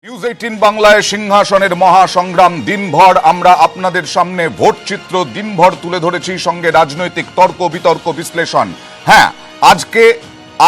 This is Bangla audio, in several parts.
নিউজ 18 বাংলায় সিংহাসনের মহাসংগ্রাম দিনভর আমরা আপনাদের সামনে ভোট চিত্র দিনভর তুলে ধরেছি, সঙ্গে রাজনৈতিক তর্ক বিতর্ক বিশ্লেষণ। হ্যাঁ,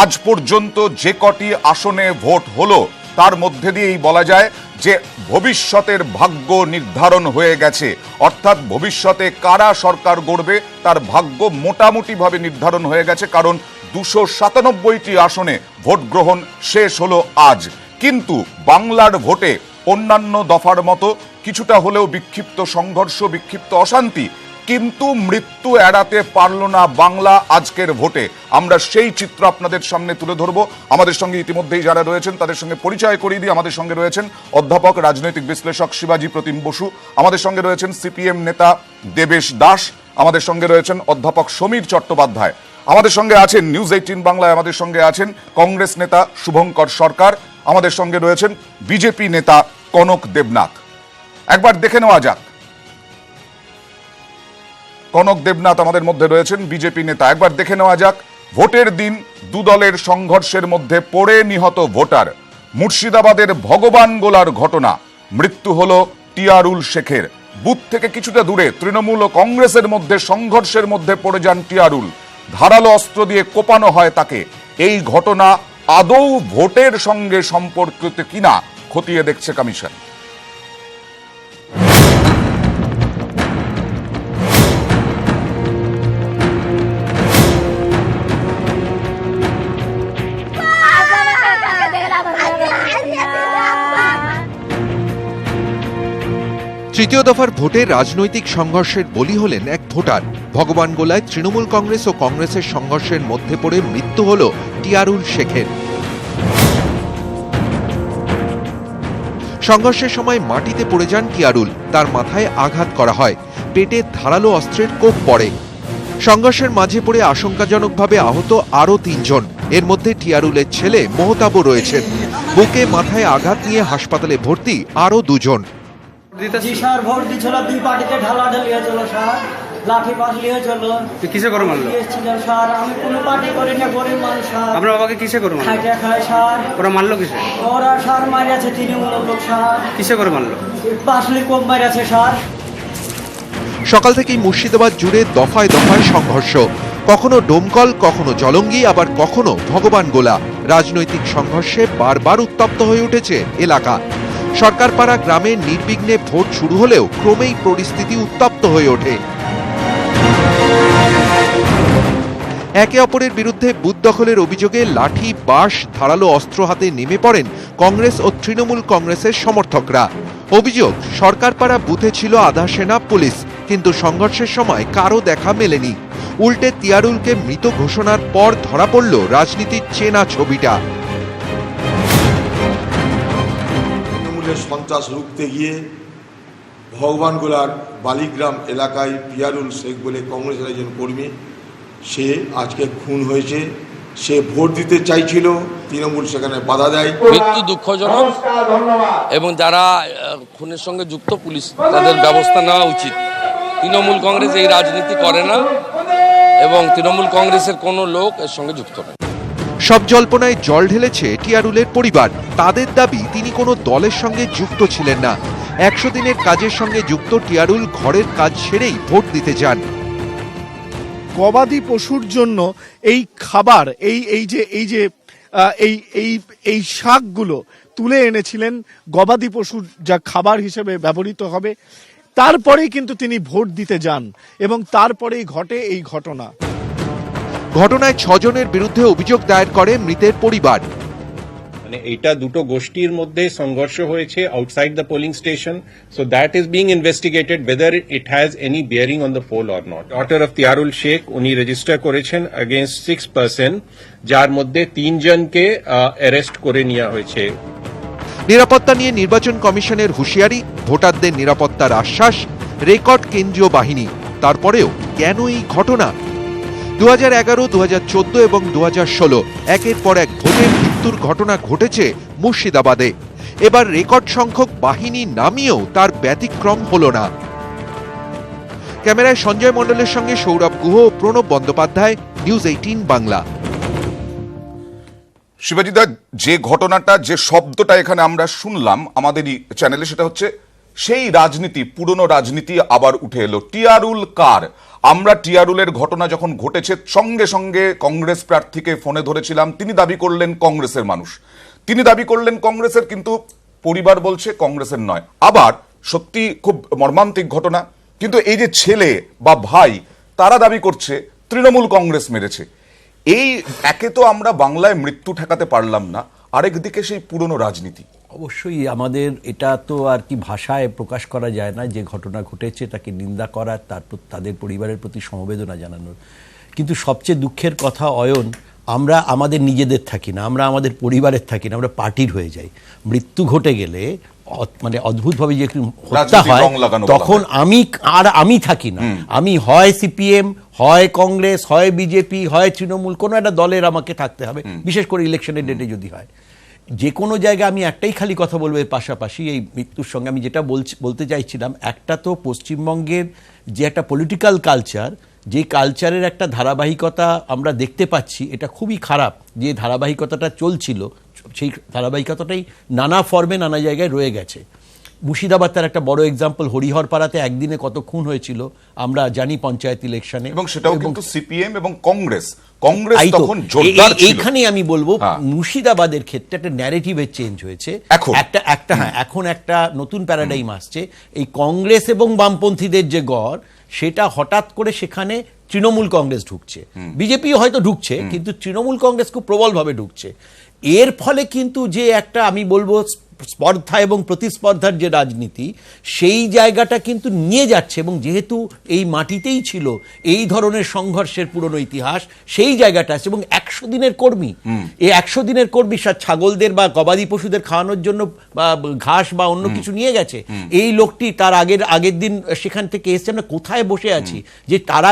আজ পর্যন্ত যে কটি আসনে ভোট হলো তার মধ্যে দিয়েই বলা যায় যে ভবিষ্যতের ভাগ্য নির্ধারণ হয়ে গেছে, অর্থাৎ ভবিষ্যতে কারা সরকার গড়বে তার ভাগ্য মোটামুটিভাবে নির্ধারণ হয়ে গেছে, কারণ 297টি আসনে ভোট গ্রহণ শেষ হলো আজ। কিন্তু বাংলার ভোটে অন্যান্য দফার মতো কিছুটা হলেও বিক্ষিপ্ত সংঘর্ষ, বিক্ষিপ্ত অশান্তি, কিন্তু মৃত্যু এড়াতে পারল না বাংলা আজকের ভোটে। আমরা সেই চিত্র আপনাদের সামনে তুলে ধরব। আমাদের সঙ্গে ইতিমধ্যেই যারা রয়েছেন তাদের সঙ্গে পরিচয় করিয়ে দিই। আমাদের সঙ্গে রয়েছেন অধ্যাপক রাজনৈতিক বিশ্লেষক শিবাজি প্রতিম বসু, আমাদের সঙ্গে রয়েছেন সিপিএম নেতা দেবেশ দাস, আমাদের সঙ্গে রয়েছেন অধ্যাপক সমীর চট্টোপাধ্যায়, আমাদের সঙ্গে আছেন নিউজ 18 বাংলায় আমাদের সঙ্গে আছেন কংগ্রেস নেতা শুভঙ্কর সরকার, আমাদের সঙ্গে রয়েছেন বিজেপি নেতা কনক দেবনাথ। একবার দেখে নেওয়া যাক, কনক দেবনাথ আমাদের মধ্যে রয়েছেন, বিজেপি নেতা। একবার দেখে নেওয়া যাক ভোটের দিন দু দলের সংঘর্ষের মধ্যে পড়ে নিহত ভোটার। মুর্শিদাবাদের ভগবান গোলার ঘটনা, মৃত্যু হলো টিয়ারুল শেখের। বুথ থেকে কিছুটা দূরে তৃণমূল ও কংগ্রেসের মধ্যে সংঘর্ষের মধ্যে পড়ে যান টিয়ারুল, ধারালো অস্ত্র দিয়ে কোপানো হয় তাকে। এই ঘটনা আদৌ ভোটের সঙ্গে সম্পর্কিত কিনা খতিয়ে দেখছে কমিশন। তৃতীয় দফার ভোটে রাজনৈতিক সংঘর্ষের বলি হলেন এক ভোটার। ভগবান গোলায় তৃণমূল কংগ্রেস ও কংগ্রেসের সংঘর্ষের মধ্যে পড়ে মৃত্যু হল টিয়ারুল শেখের। সংঘর্ষের সময় মাটিতে পড়ে যান টিয়ারুল, তার মাথায় আঘাত করা হয়, পেটে ধারালো অস্ত্রের কোপ পড়ে। সংঘর্ষের মাঝে পড়ে আশঙ্কাজনকভাবে আহত আরও 3 জন, এর মধ্যে টিয়ারুলের ছেলে মোহতাবও রয়েছেন। বুকে মাথায় আঘাত নিয়ে হাসপাতালে ভর্তি আরও 2 জন। জি স্যার, ভোট দিছিল, দুই পার্টিতে ঢালাঢালি হয়েছিল স্যার, লাঠি পাস হয়েছিল। কিসে করে মারলো? স্যার আমি কোনো পার্টি করি না, গরিব মানুষ স্যার। আপনার বাবাকে কিসে করে মারলো? খাইটা খায় স্যার। ওরা মারলো কিসে? ওরা স্যার মারিয়াছে তৃণমূল লোক স্যার। কিসে করে মারলো? পাশলি কোপ মারিয়াছে স্যার। সকাল থেকেই মুর্শিদাবাদ জুড়ে দফায় দফায় সংঘর্ষ, কখনো ডোমকল, কখনো জলঙ্গি, আবার কখনো ভগবান গোলা। রাজনৈতিক সংঘর্ষে বারবার উত্তপ্ত হয়ে উঠেছে এলাকা। সরকারপাড়া গ্রামে নির্বিঘ্নে ভোট শুরু হলেও ক্রমেই পরিস্থিতি উত্তপ্ত হয়ে ওঠে। একে অপরের বিরুদ্ধে বুথ দখলের অভিযোগে লাঠি, বাঁশ, ধারালো অস্ত্র হাতে নেমে পড়েন কংগ্রেস ও তৃণমূল কংগ্রেসের সমর্থকরা। অভিযোগ, সরকারপাড়া বুথে ছিল আধা সেনা পুলিশ, কিন্তু সংঘর্ষের সময় কারও দেখা মেলেনি। উল্টে তিয়ারুলকে মৃত ঘোষণার পর ধরা পড়ল রাজনীতির চেনা ছবিটা। সন্ত্রাস রুখতে গিয়ে ভগবানগোলার বালিগ্রাম এলাকায় টিয়ারুল শেখ বলে কংগ্রেসের একজন কর্মী, সে আজকে খুন হয়েছে। সে ভোট দিতে চাইছিল, তৃণমূল সেখানে বাধা দেয়। মৃত্যু দুঃখজনক এবং যারা খুনের সঙ্গে যুক্ত পুলিশ তাদের ব্যবস্থা নেওয়া উচিত। তৃণমূল কংগ্রেস এই রাজনীতি করে না এবং তৃণমূল কংগ্রেসের কোনো লোক এর সঙ্গে যুক্ত নয়। সব জল্পনায় জল ঢেলেছে টিয়ারুলের পরিবার। তাদের দাবি তিনি কোনো দলের সঙ্গে যুক্ত ছিলেন না। 100 দিনের কাজের সঙ্গে যুক্ত টিয়ারুল ঘরের কাজ সেরেই ভোট দিতে যান। গবাদি পশুর জন্য এই খাবার, এই শাকগুলো তুলে এনেছিলেন, গবাদি পশুর যা খাবার হিসেবে ব্যবহৃত হবে। তারপরেই কিন্তু তিনি ভোট দিতে যান এবং তারপরেই ঘটে এই ঘটনা। ঘটনায় 6 জনের বিরুদ্ধে অভিযোগ দায়ের করে মৃতের পরিবার। মানে এটা দুটো গোষ্ঠীর মধ্যে সংঘর্ষ হয়েছে outside the polling station, so that is being investigated whether it has any bearing on the poll or not. Daughter of Tiarul Sheikh উনি রেজিস্টার করেছেন against 6 person, যার মধ্যে 3 জনকে অ্যারেস্ট করে নেওয়া হয়েছে। নিরাপত্তা নিয়ে নির্বাচন কমিশনের হুঁশিয়ারি, ভোটারদের নিরাপত্তার আশ্বাস, রেকর্ড কেন্দ্রীয় বাহিনী। তারপরেও কেন এই ঘটনা? 2011, 2014 এবং 2016 একের পর এক ভোটে মৃত্যুর ঘটনা ঘটেছে মুর্শিদাবাদে। এবার রেকর্ড সংখ্যক বাহিনী নামিয়েও তার ব্যতিক্রম হল না। ক্যামেরায় সঞ্জয় মণ্ডলের সঙ্গে সৌরভ গুহ ও প্রণব বন্দ্যোপাধ্যায়, নিউজ 18 বাংলা। শিবাজিদা, যে ঘটনাটা, যে শব্দটা এখানে আমরা শুনলাম আমাদেরই চ্যানেলে, সেটা হচ্ছে সেই রাজনীতি, পুরনো রাজনীতি আবার উঠে এলো। টিয়ারুল কার? আমরা টিয়ারুলের ঘটনা যখন ঘটেছে সঙ্গে সঙ্গে কংগ্রেস প্রার্থীকে ফোনে ধরেছিলাম, তিনি দাবি করলেন কংগ্রেসের মানুষ, তিনি দাবি করলেন কংগ্রেসের, কিন্তু পরিবার বলছে কংগ্রেসের নয়। আবার সত্যি খুব মর্মান্তিক ঘটনা, কিন্তু এই যে ছেলে বা ভাই, তারা দাবি করছে তৃণমূল কংগ্রেস মেরেছে। এই একে তো আমরা বাংলায় মৃত্যু ঠেকাতে পারলাম না, আরেক দিকে সেই পুরনো রাজনীতি। অবশ্যই আমাদের এটা তো আর কি ভাষায় প্রকাশ করা যায় না, যে ঘটনা ঘটেছে তাকে নিন্দা করার, তারপর তাদের পরিবারের প্রতি সমবেদনা জানানোর। কিন্তু সবচেয়ে দুঃখের কথা অয়ন, আমরা আমাদের নিজেদের থাকি না, আমরা আমাদের পরিবারের থাকি না, আমরা পার্টির হয়ে যাই। মৃত্যু ঘটে গেলে মানে অদ্ভুতভাবে যে হত্যা হয়, তখন আমি থাকি না। আমি হয় সিপিএম, হয় কংগ্রেস, হয় বিজেপি, হয় তৃণমূল, কোনো একটা দলের আমাকে থাকতে হবে, বিশেষ করে ইলেকশনের ডেটে যদি হয়। যে কোনো জায়গায় আমি একটাই খালি কথা বলবো এর পাশাপাশি এই মৃত্যুর সঙ্গে, আমি যেটা বলতে চাইছিলাম, একটা তো পশ্চিমবঙ্গের যে একটা পলিটিক্যাল কালচার, যে কালচারের একটা ধারাবাহিকতা আমরা দেখতে পাচ্ছি, এটা খুবই খারাপ। যে ধারাবাহিকতাটা চলছিল, সেই ধারাবাহিকতাটাই নানা ফর্মে নানা জায়গায় রয়ে গেছে। মুর্শিদাবাদ তার একটা বড় এক্সাম্পল। হরিহরপাড়াতে একদিনে কত খুন হয়েছিল আমরা জানি পঞ্চায়েত ইলেকশনে, এবং সেটাও কিন্তু সিপিএম এবং কংগ্রেস তখন জোরদার ছিল। এইখানেই আমি বলবো মুর্শিদাবাদের ক্ষেত্রে একটা ন্যারেটিভের চেঞ্জ হয়েছে। এখন একটা নতুন প্যারাডাইম আসছে। এই কংগ্রেস এবং বামপন্থীদের যে গড়, সেটা হঠাৎ করে সেখানে তৃণমূল কংগ্রেস ঢুকছে, বিজেপি হয়তো ঢুকছে, কিন্তু তৃণমূল কংগ্রেস খুব প্রবলভাবে ঢুকছে। এর ফলে কিন্তু যে একটা আমি বলবো স্পর্ধা এবং প্রতিস্পর্ধার যে রাজনীতি, সেই জায়গাটা কিন্তু নিয়ে যাচ্ছে। এবং যেহেতু এই মাটিতেই ছিল এই ধরনের সংঘর্ষের পুরনো ইতিহাস, সেই জায়গাটা আছে। এবং 100 দিনের কর্মী, এই 100 দিনের কর্মী ছাগলদের বা গবাদি পশুদের খাওয়ানোর জন্য বা ঘাস বা অন্য কিছু নিয়ে গেছে। এই লোকটি তার আগের দিন সেখান থেকে এসছে, আমরা কোথায় বসে আছি, যে তারা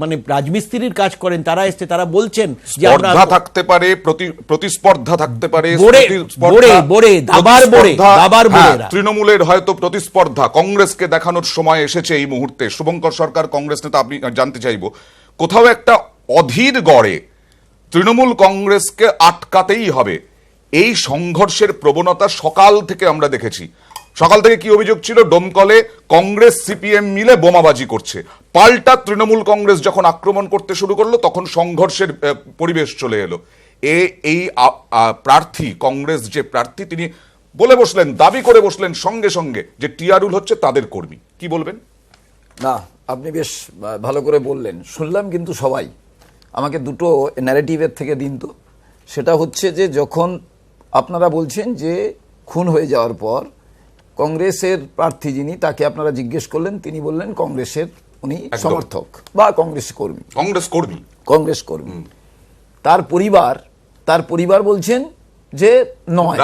মানে রাজমিস্ত্রির কাজ করেন, তারা এসছে, তারা বলছেন যে স্পর্ধা থাকতে পারে, প্রতিস্পর্ধা থাকতে পারে, তৃণমূলের হয়তো প্রতিস্পর্ধা কংগ্রেসকে দেখানোর সময় এসেছে এই মুহূর্তে। শুভঙ্কর সরকার কংগ্রেস নেতা, আপনি জানতে চাইব, কোথাও একটা অধীর গড়ে তৃণমূল কংগ্রেসকে আটকাতেই হবে, এই সংঘর্ষের প্রবণতা সকাল থেকে আমরা দেখেছি। সকাল থেকে কি অভিযোগ ছিল? ডোমকলে কংগ্রেস সিপিএম মিলে বোমাবাজি করছে। পাল্টা তৃণমূল কংগ্রেস যখন আক্রমণ করতে শুরু করলো, তখন সংঘর্ষের পরিবেশ চলে এলো। এই প্রার্থী, কংগ্রেস যে প্রার্থী, তিনি বলে বসলেন, দাবি করে বসলেন সঙ্গে সঙ্গে যে টিয়ারুল হচ্ছে তাদের কর্মী। কি বলবেন? না, আপনি বেশ ভালো করে বললেন, শুনলাম, কিন্তু সবাই আমাকে দুটো ন্যারেটিভের থেকে দিন তো। সেটা হচ্ছে যে যখন আপনারা বলছেন যে খুন হয়ে যাওয়ার পর কংগ্রেসের প্রার্থী যিনি, তাকে আপনারা জিজ্ঞেস করলেন, তিনি বললেন কংগ্রেসের উনি সমর্থক বা কংগ্রেস কর্মী। তার পরিবার বলছেন যে নয়,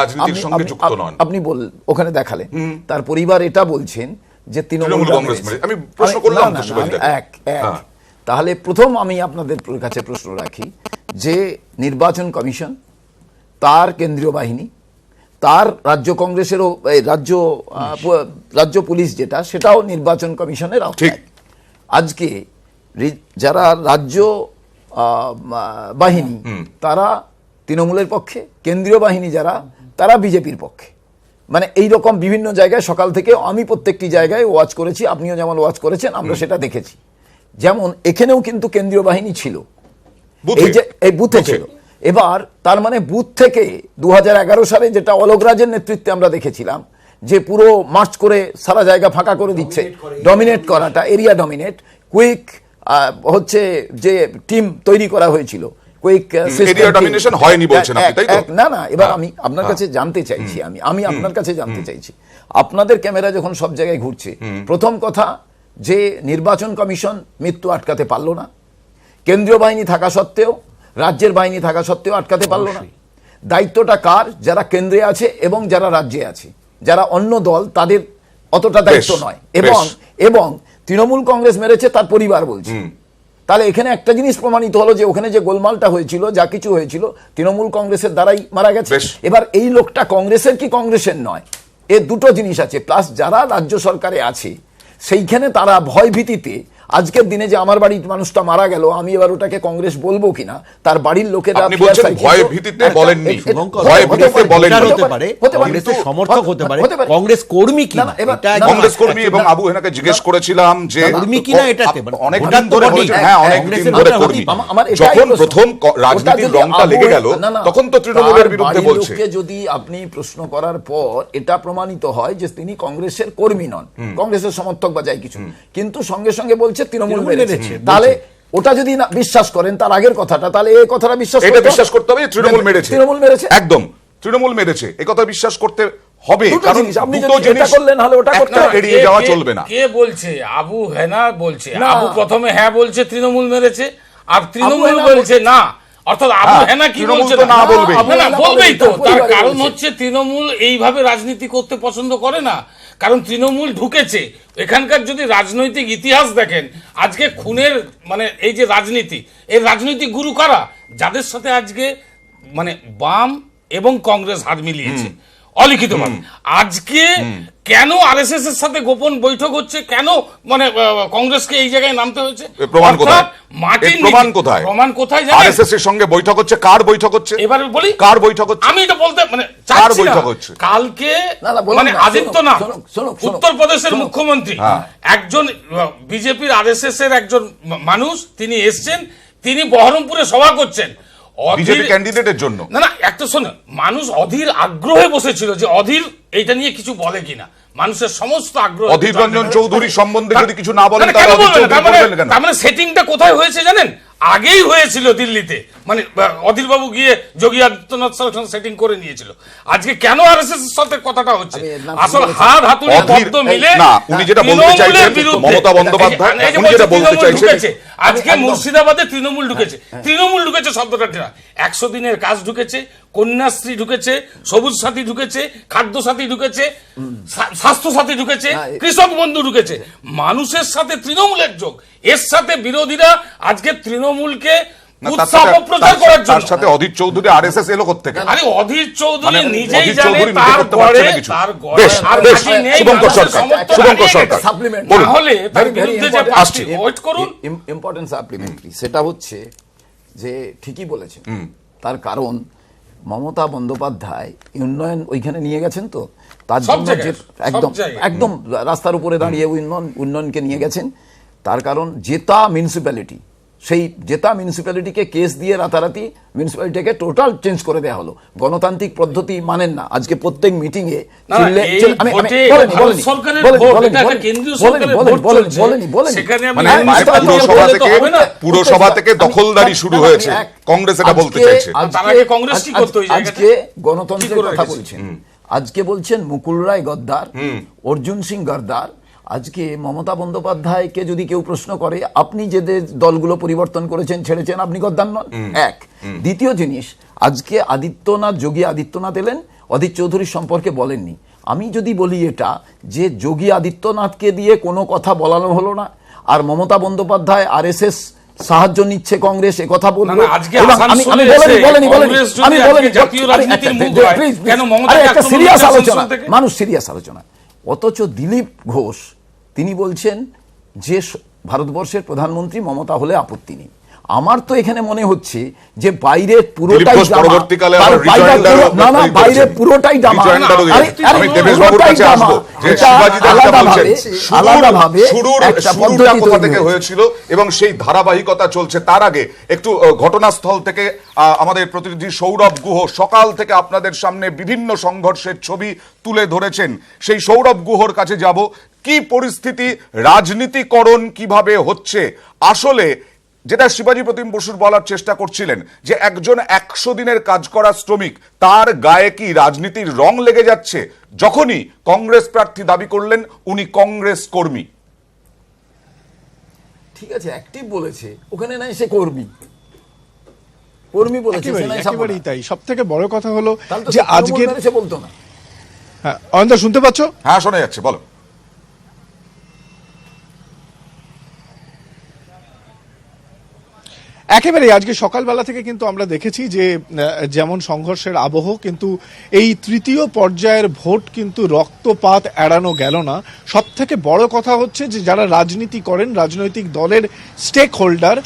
আপনি ওখানে দেখালেন। তার পরিবার এটা বলছেন যে তৃণমূল কংগ্রেস। আমি প্রশ্ন করলাম, তাহলে প্রথম আমি আপনাদের কাছে প্রশ্ন রাখি যে নির্বাচন কমিশন, তার কেন্দ্রীয় বাহিনী, তার রাজ্য কংগ্রেসেরও রাজ্য পুলিশ যেটা, সেটাও নির্বাচন কমিশনের আওতায়। আজকে যারা রাজ্য বাহিনী, তারা তৃণমূলের পক্ষে, কেন্দ্রীয় বাহিনী যারা, তারা বিজেপির পক্ষে। মানে এইরকম বিভিন্ন জায়গায় সকাল থেকে আমি প্রত্যেকটি জায়গায় ওয়াচ করেছি, আপনিও যেমন ওয়াচ করেছেন, আমরা সেটা দেখেছি। যেমন এখানেও কিন্তু কেন্দ্রীয় বাহিনী ছিল, এই বুথে ছিল। এবার তার মানে বুথ থেকে 2011 সালে যেটা অলোক রাজের নেতৃত্বে আমরা দেখেছিলাম, যে পুরো মার্চ করে সারা জায়গা ফাঁকা করে দিচ্ছে, ডমিনেট করাটা, এরিয়া ডমিনেট, কুইক হচ্ছে যে টিম তৈরি করা হয়েছিল, কুইক না। এবার আমি আপনার কাছে জানতে চাইছি, আমি আপনার কাছে জানতে চাইছি, আপনাদের ক্যামেরা যখন সব জায়গায় ঘুরছে, প্রথম কথা যে নির্বাচন কমিশন মৃত্যু আটকাতে পারলো না, কেন্দ্রীয় বাহিনী থাকা সত্ত্বেও, রাজ্যের বাহিনী থাকা সত্ত্বেও আটকাতে পারলো না। দায়িত্বটা কার? যারা কেন্দ্রে আছে এবং যারা রাজ্যে আছে, যারা অন্য দল, তাদের অতটা দায়িত্ব নয়। এবং তৃণমূল কংগ্রেস মেরেছে তার পরিবার বলছে। তাহলে এখানে একটা জিনিস প্রমাণিত হলো যে ওখানে যে গোলমালটা হয়েছিল, যা কিছু হয়েছিল, তৃণমূল কংগ্রেসের দ্বারাই মারা গেছে। এবার এই লোকটা কংগ্রেসের কি কংগ্রেসের নয়, এ দুটো জিনিস আছে। প্লাস যারা রাজ্য সরকারে আছে, সেইখানে তারা ভয় ভীতিতে আজকের দিনে যে আমার বাড়ির মানুষটা মারা গেল, আমি এবার ওটাকে কংগ্রেস বলবো কিনা, তার বাড়ির লোকেরা আপনি বলছেন ভয় ভীতিতে বলেননি, ভয় ভীতিতে বলেননি। হতে পারে কংগ্রেসের সমর্থক হতে পারে, কংগ্রেস কর্মী কি কংগ্রেস কর্মী। এবং আবু হেনাকে জিজ্ঞেস করেছিলাম যে কর্মী কিনা এটাতে অনেকদিন ধরে বলেছেন, হ্যাঁ অনেকদিন ধরে কর্মী। যখন প্রথম রাজনীতির রংটা লেগে গেল তখন তো তৃণমূলের বিরুদ্ধে বলছে। যদি আপনি প্রশ্ন করার পর এটা প্রমাণিত হয় যে তিনি কংগ্রেসের কর্মী নন, কংগ্রেসের সমর্থক বা যাই কিছু, কিন্তু সঙ্গে সঙ্গে বলছে তৃণমূল মেরেছে, তাহলে ওটা যদি না বিশ্বাস করেন তার আগের কথাটা, তাহলে এই কথাটা বিশ্বাস করতে হবে। তৃণমূল মেরেছে, একদম তৃণমূল মেরেছে, এই কথা বিশ্বাস করতে হবে। কারণ আপনি যদি এটা করলেন হলে ওটা করতে এড়িয়ে যাওয়া চলবে না। কে বলছে? আবু হেনা বলছে। আবু প্রথমে হ্যাঁ বলছে তৃণমূল মেরেছে, আর তৃণমূল বলছে না। অর্থাৎ আবু হেনা কি বলছে? না বলবে, বলবেই তো। তার কারণ হচ্ছে তৃণমূল এইভাবে রাজনীতি করতে পছন্দ করে না, কারণ তৃণমূল ঢুকেছে এখানকার। যদি রাজনৈতিক ইতিহাস দেখেন, আজকে খুনের মানে এই যে রাজনীতি, এই রাজনৈতিক গুরু কারা? যাদের সাথে আজকে মানে বাম এবং কংগ্রেস হাত মিলিয়েছে অলিখিতভাবে। আজকে কেন আরএসএস এর সাথে গোপন বৈঠক হচ্ছে, কেন মানে কংগ্রেসকে এই জায়গায় নামতে হয়েছে? প্রমাণ কোথায়? মাটির প্রমাণ কোথায়? আরএসএস এর সঙ্গে বৈঠক হচ্ছে। কার বৈঠক হচ্ছে? এবার বলি কার বৈঠক হচ্ছে। আমি এটা বলতে মানে কার বৈঠক হচ্ছে? কালকে মানে আদিত্যনাথ উত্তরপ্রদেশের মুখ্যমন্ত্রী, একজন বিজেপির আরএসএস এর একজন মানুষ, তিনি এসছেন, তিনি বহরমপুরে সভা করছেন বিজেপি ক্যান্ডিডেটের জন্য। না একটা শোনো, মানুষ অধীর আগ্রহে বসেছিল যে অধীর এইটা নিয়ে কিছু বলে কিনা। মানুষের সমস্ত আগ্রহ অধীর রঞ্জন চৌধুরী সম্বন্ধে যদি কিছু না বলেন তার মানে সেটিংটা কোথায় হয়েছে জানেন? আগেই হয়েছিল দিল্লিতে, মানে অধীর বাবু গিয়ে যোগী আদিত্যনাথ সঙ্গে সেটিং করে নিয়েছিল। আজকে কেন আরএসএস এর সাথে কথাটা হচ্ছে? আসল হাত হাতুড়ি শব্দ মিলে না, উনি যেটা বলতে চাইছেন মমতা বন্দ্যোপাধ্যায় উনি যেটা বলতে চাইছেন, আজকে মুর্শিদাবাদে তৃণমূল ঢুকেছে। তৃণমূল ঢুকেছে শব্দটা 100 দিনের কাজ ঢুকেছে, কন্যাশ্রী ঢুকেছে, সবুজ সাথী ঢুকেছে, খাদ্য সাথী ঢুকেছে, স্বাস্থ্য সাথী ঢুকেছে, কৃষক বন্ধু ঢুকেছে। মানুষের সাথে তৃণমূলের যোগ, এর সাথে বিরোধীরা আজকে তৃণমূলকে উৎসাহ প্রচার করার জন্য। তার সাথে অধীর চৌধুরী আরএসএস এলো কোত্থেকে? আরে অধীর চৌধুরী নিজেই জানে তার গড়ে আর শুভঙ্কর সরকার তাহলে তার বিরুদ্ধে যে পাঁচটি ওয়েট করুন। ইম্পর্টেন্ট সাপ্লিমেন্টারি সেটা হচ্ছে যে ঠিকই বলেছেন, তার কারণ মমতা বন্দ্যোপাধ্যায় উন্নয়ন ওইখানে নিয়ে গেছেন, তো তার জন্য একদম রাস্তার উপরে দাঁড়িয়ে উন্নয়নকে নিয়ে গেছেন। তার কারণ জেতা মিউনিসিপ্যালিটি, সেই জেতা মিউনিসিপ্যালিটিকে কেস দিয়ে রাতারাতি মিউনিসিপ্যালিটিকে টোটাল চেঞ্জ করে দেওয়া হলো। গণতান্ত্রিক পদ্ধতি মানেন না। আজকে প্রত্যেক মিটিং এ পুরসভা থেকে দখলদারি শুরু হয়েছে, কংগ্রেস এটা বলতে চাইছে। আজকে গণতন্ত্রের কথা বলছেন, আজকে বলছেন মুকুল রায় গদ্দার, অর্জুন সিং গদ্দার। আজকে মমতা বন্দ্যোপাধ্যায়কে যদি কেউ প্রশ্ন করে, আপনি যে দলগুলো পরিবর্তন করেছেন ছেড়েছেন, আপনি গদ্দার নন? এক। দ্বিতীয় জিনিস, আজকে যোগী আদিত্যনাথ এলেন, অধীর চৌধুরীর সম্পর্কে বলেননি। আমি যদি বলি এটা যে যোগী আদিত্যনাথকে দিয়ে কোনো কথা বলানো হলো না, আর মমতা বন্দ্যোপাধ্যায় আরএসএস সাহায্য নিচ্ছে কংগ্রেস, এ কথা বলবো। মানুষ সিরিয়াস আলোচনা। অথচ দিলীপ ঘোষ তিনি বলছেন যে ভারতবর্ষের প্রধানমন্ত্রী মমতা হলে আপত্তি নেই। আমার তো এখানে মনে হচ্ছে যে বাইরে পুরোটাই হয়েছিল এবং সেই ধারাবাহিকতা চলছে। তার আগে একটু ঘটনাস্থল থেকে আমাদের প্রতিনিধি সৌরভ গুহ সকাল থেকে আপনাদের সামনে বিভিন্ন সংঘর্ষের ছবি তুলে ধরেছেন। সেই সৌরভ গুহর কাছে যাব। কি পরিস্থিতি, রাজনীতিকরণ কিভাবে হচ্ছে? আসলে যেটা শিবাজী প্রতিম বসুর বলার চেষ্টা করছিলেন যে একজন 100 দিনের কাজ করা শ্রমিক, তার গায়ে কি রাজনীতির রং লেগে যাচ্ছে? যখনই কংগ্রেস প্রার্থী দাবি করলেন উনি কংগ্রেস কর্মী। ঠিক আছে, অ্যাক্টিভ বলেছে, ওখানে নাই সে কর্মী বলেছে। একেবারেই তাই। সব থেকে বড় কথা হলো যে আজকে বলতো না। হ্যাঁ অয়নদা শুনতে পাচ্ছ? হ্যাঁ শোনা যাচ্ছে, বলো। একেবারে আজকে সকালবেলা থেকে কিন্তু আমরা দেখেছি যে যেমন সংঘর্ষের আবহ, কিন্তু এই তৃতীয় পর্যায়ের ভোট কিন্তু রক্তপাত এড়ানো গেল না। সব থেকে বড় কথা হচ্ছে যে যারা রাজনীতি করেন, রাজনৈতিক দলের স্টেক হোল্ডার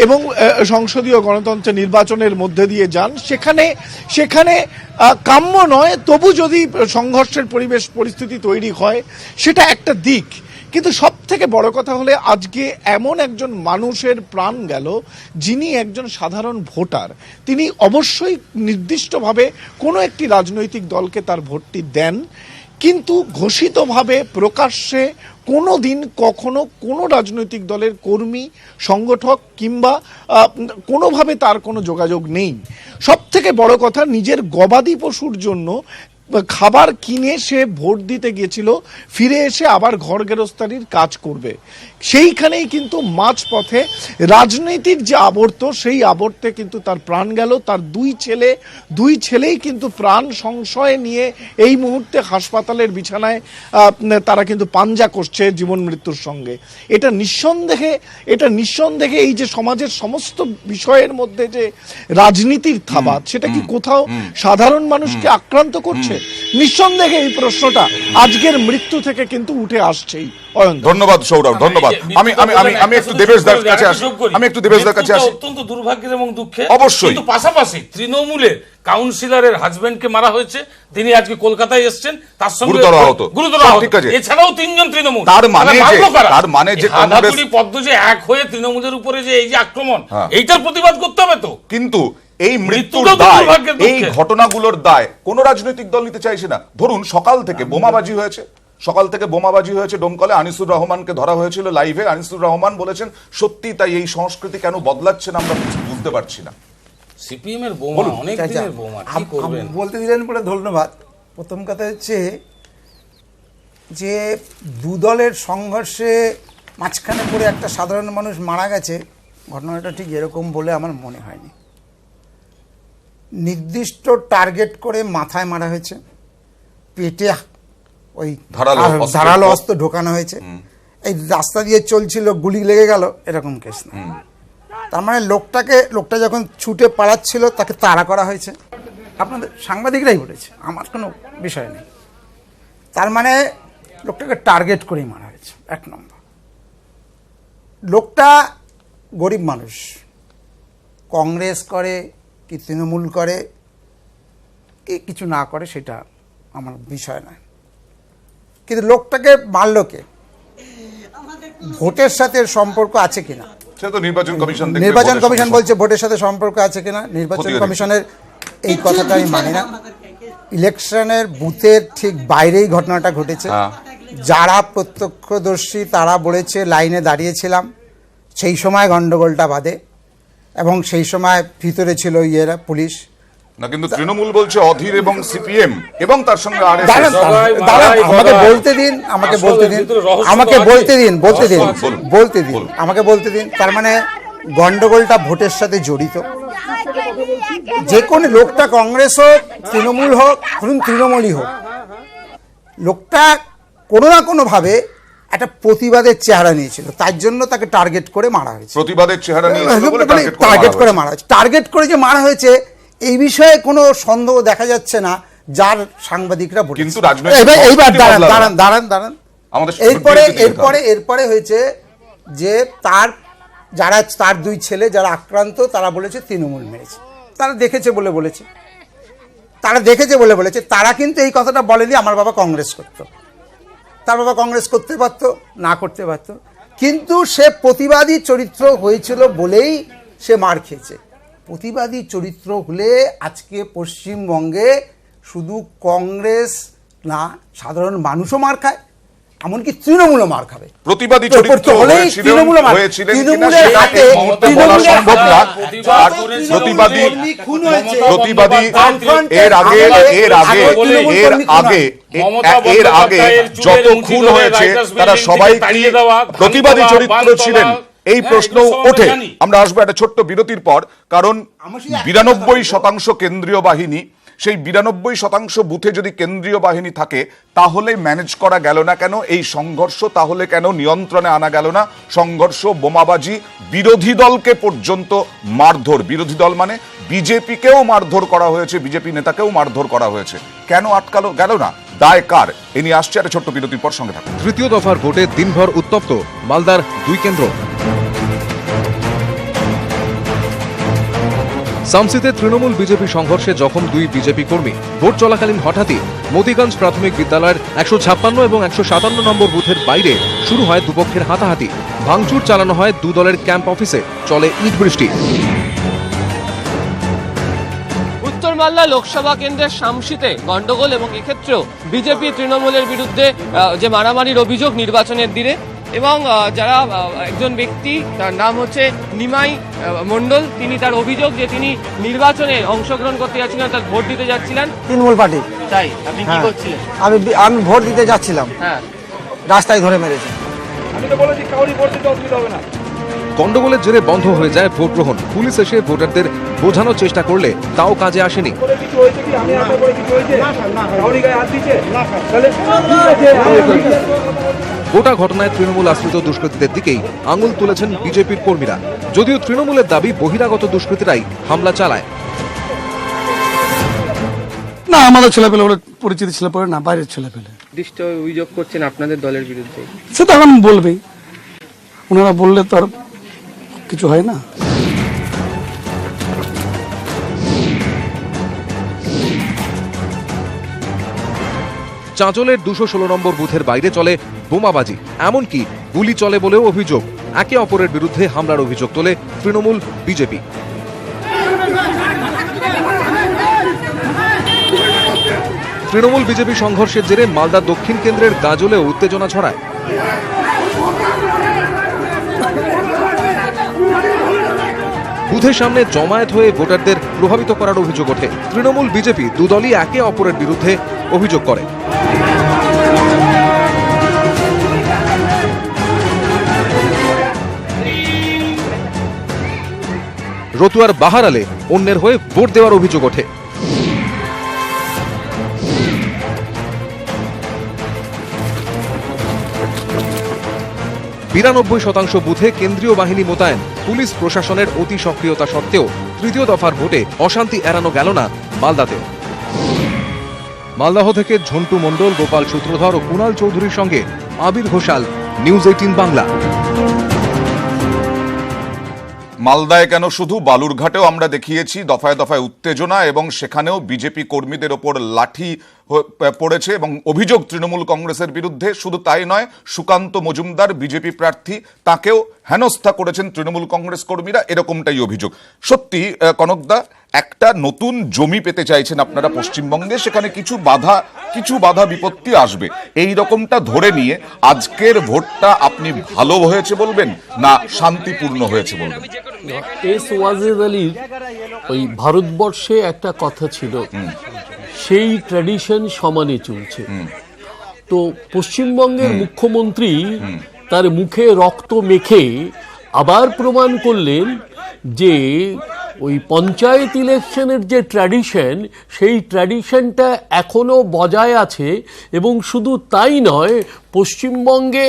এবং সংসদীয় গণতন্ত্র নির্বাচনের মধ্যে দিয়ে যান, সেখানে কাম্য নয়, তবু যদি সংঘর্ষের পরিস্থিতি তৈরি হয় সেটা একটা দিক। কিন্তু সব থেকে বড় কথা হলে আজকে এমন একজন মানুষের প্রাণ গেল যিনি একজন সাধারণ ভোটার। তিনি অবশ্যই নির্দিষ্টভাবে কোনো একটি রাজনৈতিক দলকে তার ভোটটি দেন, কিন্তু ঘোষিতভাবে প্রকাশ্যে কোনো দিন কখনো কোনো রাজনৈতিক দলের কর্মী, সংগঠক কিংবা কোনোভাবে তার কোনো যোগাযোগ নেই। সব থেকে বড় কথা, নিজের গবাদি পশুর জন্য খাবার কিনে সে ভোট দিতে গিয়েছিল, ফিরে এসে আবার ঘর গেরস্তারির কাজ করবে। সেইখানেই কিন্তু মাঝপথে রাজনৈতিক যে আবর্ত, সেই আবর্তে কিন্তু তার প্রাণ গেল। তার দুই ছেলেই কিন্তু প্রাণ সংশয় নিয়ে এই মুহূর্তে হাসপাতালের বিছানায় তারা কিন্তু পাঞ্জা করছে জীবন মৃত্যুর সঙ্গে। এটা নিঃসন্দেহে এই যে সমাজের সমস্ত বিষয়ের মধ্যে যে রাজনীতির থাবাত, সেটা কি কোথাও সাধারণ মানুষকে আক্রান্ত করছে? নিঃসন্দেহে এই প্রশ্নটা আজকের মৃত্যু থেকে কিন্তু উঠে আসছেই। ধন্যবাদ সৌরভ, ধন্যবাদ। আমি একটু দেবেশদার কাছে আসি। অত্যন্ত দুর্ভাগ্যের এবং দুঃখের, অবশ্যই। কিন্তু পাশাপাশি তৃণমূলের কাউন্সিলরের হাজবেন্ডকে মারা হয়েছে, তিনি আজকে কলকাতায় এসেছেন, তার সঙ্গে গুরুতর আহত। এছাড়াও 3 জন তৃণমূল। তার মানে যে আনাপুরি পদ্ম যে এক হয়ে তৃণমূলের উপরে যে এই যে আক্রমণ, এইটার প্রতিবাদ করতে হবে তো। কিন্তু এই মৃত্যুর দায়, এই ঘটনাগুলোর দায় কোন রাজনৈতিক দল নিতে চাইছে না। ধরুন সকাল থেকে বোমাবাজি হয়েছে ডোমকলে। আনিসুর রহমানকে ধরা হয়েছিল লাইভে। আনিসুর রহমান বলেছেন সত্যি তাই এই সংস্কৃতি কেন বদলাচ্ছে না আমরা বুঝতে পারছি না। সিপিএম এর বোমা, অনেক দিনের বোমা, কি করবেন? বলতে দিলেন বলে ধন্যবাদ। প্রথম কথা হচ্ছে যে দু দলের সংঘর্ষে মাঝখানে পড়ে একটা সাধারণ মানুষ মারা গেছে, ঘটনাটা ঠিক এরকম বলে আমার মনে হয়নি। নির্দিষ্ট টার্গেট করে মাথায় মারা হয়েছে, পেটে ওই ধারালো অস্ত্র ঢোকানো হয়েছে, এই রাস্তা দিয়ে চলছিল গুলি লেগে গেল, এরকম কেস না। তার মানে লোকটা যখন ছুটে পালাচ্ছিল তাকে তাড়া করা হয়েছে। আপনাদের সাংবাদিকরাই বলেছে, আমার কোনো বিষয় নেই। তার মানে লোকটাকে টার্গেট করেই মারা হয়েছে, 1 নম্বর। লোকটা গরিব মানুষ, কংগ্রেস করে কি তৃণমূল করে কি কিছু না করে সেটা আমার বিষয় নয়, কিন্তু লোকটাকে মারলো কে? ভোটের সাথে সম্পর্ক আছে কিনা? নির্বাচন কমিশন বলছে ভোটের সাথে সম্পর্ক আছে কিনা। নির্বাচন কমিশনের এই কথাটা আমি মানি না। ইলেকশনের বুথের ঠিক বাইরেই ঘটনাটা ঘটেছে। যারা প্রত্যক্ষদর্শী তারা বলেছে লাইনে দাঁড়িয়েছিলাম, সেই সময় গন্ডগোলটা বাধে এবং সেই সময় ভিতরে ছিল পুলিশ না, কিন্তু তৃণমূল বলছে অধীর এবং সিপিএম এবং তার সঙ্গে আমাকে বলতে দিন। তার মানে গন্ডগোলটা ভোটের সাথে জড়িত। যে কোনো লোকটা কংগ্রেস হোক, তৃণমূল হোক, তৃণমূলই হোক, লোকটা কোনো না কোনো ভাবে একটা প্রতিবাদের চেহারা নিয়েছিল, তার জন্য তাকে টার্গেট করে মারা হয়েছে। প্রতিবাদের চেহারা নিয়েছিল বলে টার্গেট করে মারা হয়েছে। টার্গেট করে যে মারা হয়েছে এই বিষয়ে কোনো সন্দেহ দেখা যাচ্ছে না, যার সাংবাদিকরা বলেছে। কিন্তু এইবার দাঁড়ান এরপরে হয়েছে যে তার 2 ছেলে যারা আক্রান্ত তারা বলেছে তৃণমূল মেরেছে। তারা দেখেছে বলে বলেছে। তারা কিন্তু এই কথাটা বলেনি আমার বাবা কংগ্রেস করতো। তার বাবা কংগ্রেস করতে পারতো, না করতে পারতো, কিন্তু সে প্রতিবাদী চরিত্র হয়েছিল বলেই সে মার খেয়েছে। প্রতিবাদী চরিত্র হলে আজকে পশ্চিমবঙ্গে শুধু কংগ্রেস না, সাধারণ মানুষও মার খায়, এমনকি তৃণমূলও মার খাবে। প্রতিবাদী চরিত্র হলেই এর আগে যত খুন হয়েছে তারা সবাই প্রতিবাদী চরিত্র ছিলেন, এই প্রশ্ন ওঠে। আমরা আসবো একটা ছোট্ট বিরতির পর, কারণ 92% কেন্দ্রীয় বাহিনী সেই 92% বুথে যদি কেন্দ্রীয় বাহিনী থাকে তাহলে ম্যানেজ করা গেল না কেন এই সংঘর্ষ? তাহলে কেন নিয়ন্ত্রণে আনা গেল না সংঘর্ষ, বোমাবাজি, বিরোধী দলকে পর্যন্ত মারধর? বিরোধী দল মানে বিজেপিকেও মারধর করা হয়েছে, বিজেপি নেতাকেও মারধর করা হয়েছে, কেন আটকালো গেল না? দায় কার? এ নিয়ে আসছে একটা ছোট্ট বিরতির পর, সঙ্গে থাকুন। তৃতীয় দফার ভোটে দিনভর উত্তপ্ত মালদার 2 কেন্দ্র। সামসিতে তৃণমূল বিজেপি সংঘর্ষে জখম 2 বিজেপি কর্মী। ভোট চলাকালীন হঠাৎই মতিগঞ্জ প্রাথমিক বিদ্যালয়ের 156 এবং 157 নম্বর বুথের বাইরে শুরু হয় দুপক্ষের হাতাহাতি। ভাঙচুর চালানো হয় 2 দলের ক্যাম্প অফিসে, চলে ইট বৃষ্টি। উত্তর মালদা লোকসভা কেন্দ্রের শামসিতে গন্ডগোল এবং এক্ষেত্রেও বিজেপি তৃণমূলের বিরুদ্ধে যে মারামারির অভিযোগ নির্বাচনের দিনে, এবং যারা একজন ব্যক্তি তার নাম হচ্ছে নিমাই মণ্ডল, তিনি তার অভিযোগ যে তিনি নির্বাচনে অংশগ্রহণ করতে যাচ্ছিলেন, তার ভোট দিতে যাচ্ছিলেন তৃণমূল পার্টি। তাই আপনি কি করছিলেন? আমি ভোট দিতে যাচ্ছিলাম, হ্যাঁ, রাস্তায় ধরে মেরেছে। গন্ডগোলের জেরে বন্ধ হয়ে যায় ভোট গ্রহণ। পুলিশ এসে ভোটারদের বোঝানোর চেষ্টা করলে তাও কাজে আসেনি। গোটা ঘটনায় তৃণমূল আশ্রিত দুষ্কৃতীদের দিকেই আঙুল তুলেছেন বিজেপির কর্মীরা, যদিও তৃণমূলের দাবি বহিরাগত দুষ্কৃতীরাই হামলা চালায়। না, আমাদের ছেলেপেলে বলে পরিচিত ছেলেপেলে না, বাইরের ছেলেপেলে। অভিযোগ করছেন আপনাদের দলের বিরুদ্ধে, সেটা এখন বলবেই, ওনারা বললে তো আর কিছু হয় না। চাঁচলের 216 নম্বর বুথের বাইরে চলে বোমাবাজি, এমনকি গুলি চলে বলেও অভিযোগ। একে অপরের বিরুদ্ধে হামলার অভিযোগ তোলে তৃণমূল বিজেপি। তৃণমূল বিজেপি সংঘর্ষের জেরে মালদা দক্ষিণ কেন্দ্রের গাজলেও উত্তেজনা ছড়ায়। বুথের সামনে জমায়েত হয়ে ভোটারদের প্রভাবিত করার অভিযোগ ওঠে। তৃণমূল বিজেপি 2 দলই একে অপরের বিরুদ্ধে অভিযোগ করে। রতুয়ার বাহারালে অন্যের হয়ে ভোট দেওয়ার অভিযোগ ওঠে। বিরানব্বই শতাংশ বুথে কেন্দ্রীয় বাহিনী মোতায়েন। পুলিশ প্রশাসনের অতি সক্রিয়তা সত্ত্বেও তৃতীয় দফার ভোটে অশান্তি এড়ানো গেল না মালদাতে। মালদাহ থেকে ঝন্টু মণ্ডল, গোপাল সূত্রধর ও কুণাল চৌধুরীর সঙ্গে আবির ঘোষাল, নিউজ 18 বাংলা। মালদায় কেন শুধু, বালুরঘাটেও আমরা দেখিয়েছি দফায় দফায় উত্তেজনা, এবং সেখানেও বিজেপি কর্মীদের ওপর লাঠি পড়েছে এবং অভিযোগ তৃণমূল কংগ্রেসের বিরুদ্ধে। শুধু তাই নয়, সুকান্ত মজুমদার বিজেপি প্রার্থী, তাকেও হেনস্থা করেছেন তৃণমূল কংগ্রেস কর্মীরা, এরকমটাই অভিযোগ। সত্যি কনকদা, একটা নতুন জমি পেতে চাইছেন আপনারা পশ্চিমবঙ্গে, সেখানে কিছু বাধা বিপত্তি আসবে, এই রকমটা ধরে নিয়ে আজকের ভোটটা আপনি ভালো হয়েছে বলবেন না শান্তিপূর্ণ হয়েছে বলবেন? এস ওয়াজেদ আলীর ওই ভারতবর্ষে একটা কথা ছিল, সেই ট্র্যাডিশন সমানে চলছে। তো পশ্চিমবঙ্গের মুখ্যমন্ত্রী তার মুখে রক্ত মেখে আবার প্রমাণ করলেন যে ওই পঞ্চায়েত ইলেকশনের যে ট্র্যাডিশন, সেই ট্র্যাডিশনটা এখনো বজায় আছে। এবং শুধু তাই নয়, পশ্চিমবঙ্গে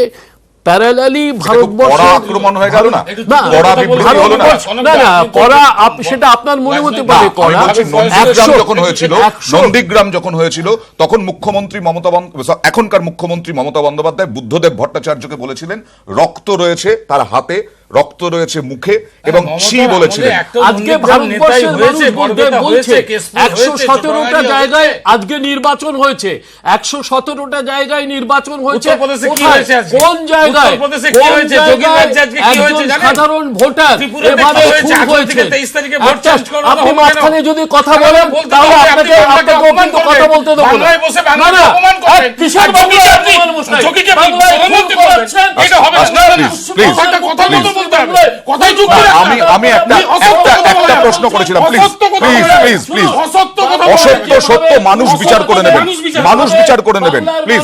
প্যারালালি ভারতবর্ষে আক্রমণ হয়ে গেল না, সেটা আপনার মনে হতে পারে। নন্দীগ্রাম যখন হয়েছিল তখন মুখ্যমন্ত্রী এখনকার মুখ্যমন্ত্রী মমতা বন্দ্যোপাধ্যায় বুদ্ধদেব ভট্টাচার্যকে বলেছিলেন রক্ত রয়েছে তার হাতে, রক্ত রয়েছে মুখে, এবং ছি বলেছিলেন। আজকে ভারতবর্ষের বলছে 117টা জায়গায় আজকে নির্বাচন হয়েছে, 117টা জায়গায় নির্বাচন হয়েছে। কোন জায়গায় সাধারণ ভোটার এভাবে খুন হয়েছে? আপনি মাঝখানে যদি কথা বলেন তাহলে আপনাকে কথা বলতে দেবো না। কিসের আমি একটা প্রশ্ন করেছিলাম, প্লিজ অসত্য সত্য মানুষ বিচার করে নেবেন, মানুষ বিচার করে নেবেন প্লিজ।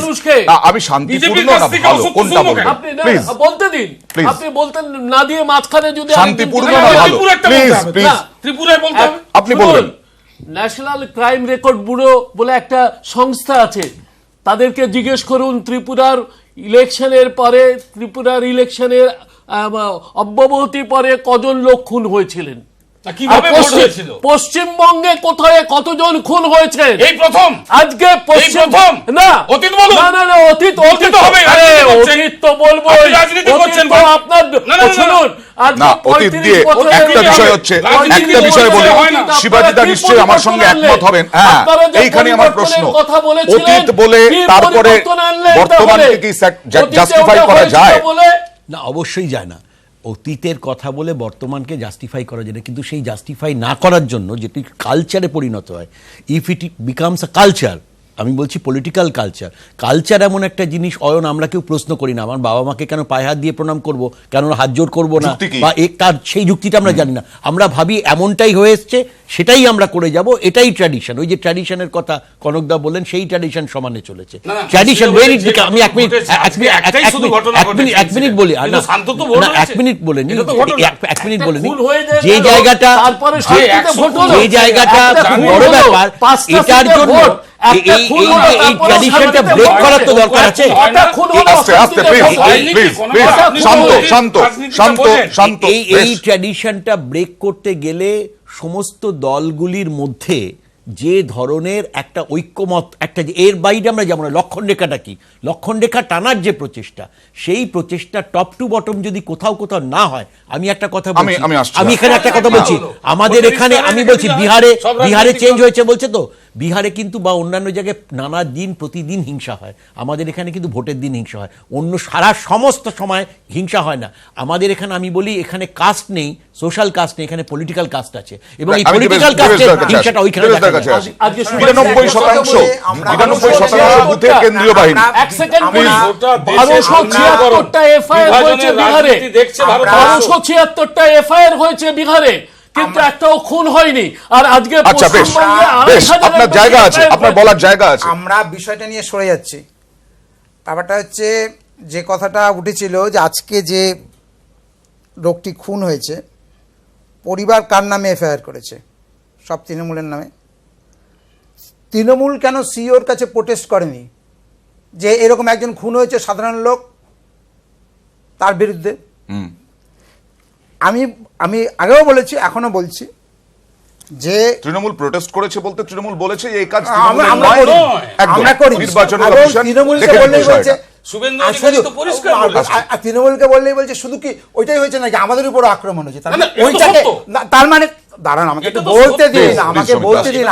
আমি শান্তিপূর্ণ না ভালো কোনটা বলবেন প্লিজ বলতে দিন। আপনি বলতেন না দিয়ে মাঝখানে যদি শান্তিপূর্ণ না ভালো, প্লিজ ত্রিপুরায় বলতে হবে, আপনি বলবেন। ন্যাশনাল ক্রাইম রেকর্ড ব্যুরো বলে একটা সংস্থা আছে, তাদেরকে জিজ্ঞেস করুন ত্রিপুরার ইলেকশনের পরে, ত্রিপুরার ইলেকশনের অব্যবহতি পরে কজন লোক খুন হয়েছিলেন। কিভাবে ভোট হয়েছিল? পশ্চিমবঙ্গে কোথায় কতজন খুন হয়েছে? এই প্রথম, আজকে প্রথম না অতীত বলুন। না অতীত হবে, অতীত তো বলবো, রাজনীতি করছেন আপনার শুনুন। না, অতীত দিয়ে একটা বিষয় হচ্ছে, একটা বিষয় বলি, শিবাজিদা নিশ্চয়ই আমার সঙ্গে একমত হবেন। হ্যাঁ, এইখানে আমার প্রশ্ন, অতীত বলে তারপরে বর্তমানকে কি জাস্টিফাই করা যায়? না, অবশ্যই যায় না। অতীতের কথা বলে বর্তমানকে জাস্টিফাই করা যায় না, কিন্তু সেই জাস্টিফাই না করার জন্য যেটি কালচারে পরিণত হয়, if it becomes a culture, আমি বলছি পলিটিক্যাল কালচার, কালচার এমন একটা জিনিস অয়ন আমরা কেউ প্রশ্ন করি না, আমার বাবা মাকে কেন পায়ে হাত দিয়ে প্রণাম করব, কেন হাত জোড় করবো না, বা তার সেই যুক্তিটা আমরা জানি না, আমরা ভাবি এমনটাই হয়ে এসছে সেটাই আমরা করে যাব, এটাই ট্র্যাডিশন। ওই যে ট্র্যাডিশনের কথা কনকদা বললেন, সেই ট্র্যাডিশন সমানে চলেছে। ট্র্যাডিশন আমি এক মিনিট বলি, এক মিনিট বলে নি, যে জায়গাটা বড় ব্যাপার, এটার জন্য এই ট্র্যাডিশনটা ব্রেক করার তো দরকার আছে। এই ট্র্যাডিশনটা ব্রেক করতে গেলে সমস্ত দলগুলির মধ্যে যে ধরনের একটা ঐক্যমত, একটা এর বাইরে আমরা যেমন লক্ষণ রেখাটা কি, লক্ষণ রেখা টানার যে প্রচেষ্টা, সেই প্রচেষ্টা টপ টু বটম যদি কোথাও কোথাও না হয়, আমি একটা কথা বলছি, আমি এখানে একটা কথা বলছি, আমাদের এখানে আমি বলছি বিহারে চেঞ্জ হয়েছে বলছে তো, বিহারে কিন্তু বা অন্যান্য জায়গায় নানা দিন প্রতিদিন হিংসা হয়, আমাদের এখানে কিন্তু ভোটের দিন হিংসা হয়, অন্য সারা সমস্ত সময় হিংসা হয় না। আমাদের এখানে আমি বলি এখানে কাস্ট নেই, সোশ্যাল কাস্ট নেই, এখানে পলিটিক্যাল কাস্ট আছে, এবং এই পলিটিক্যাল কাস্টের হিংসাটা ওইখানে দেখা যায়। 99% বুথে কেন্দ্রীয় বাহিনী। এক সেকেন্ড, 1276টা এফআইআর হয়েছে বিহারে, 1276টা এফআইআর হয়েছে বিহারে, কিন্তু একটাও খুন হয়নি। আর আজকে আপনার জায়গা আছে, আপনার বলার জায়গা আছে। আমরা বিষয়টা নিয়ে সরে যাচ্ছি। ব্যাপারটা হচ্ছে, যে কথাটা উঠেছিল যে আজকে যে লোকটি খুন হয়েছে, পরিবার কার নামে এফআইআর করেছে? সব তৃণমূলের নামে। তৃণমূল কেন সিওর কাছে প্রোটেস্ট করেনি যে এরকম একজন খুন হয়েছে সাধারণ লোক, তার বিরুদ্ধে? আমি আগেও বলেছি, এখনো বলছি যে তৃণমূল প্রোটেস্ট করেছে বলতে তৃণমূল বলেছে এই কাজ আমরা করি। তৃণমূলকে বললেই বলছে শুধু কি ওইটাই হয়েছে নাকি আমাদের উপর আক্রমণ হয়েছে, তার মানে দাঁড়ান, আমাকে বলতে দিন,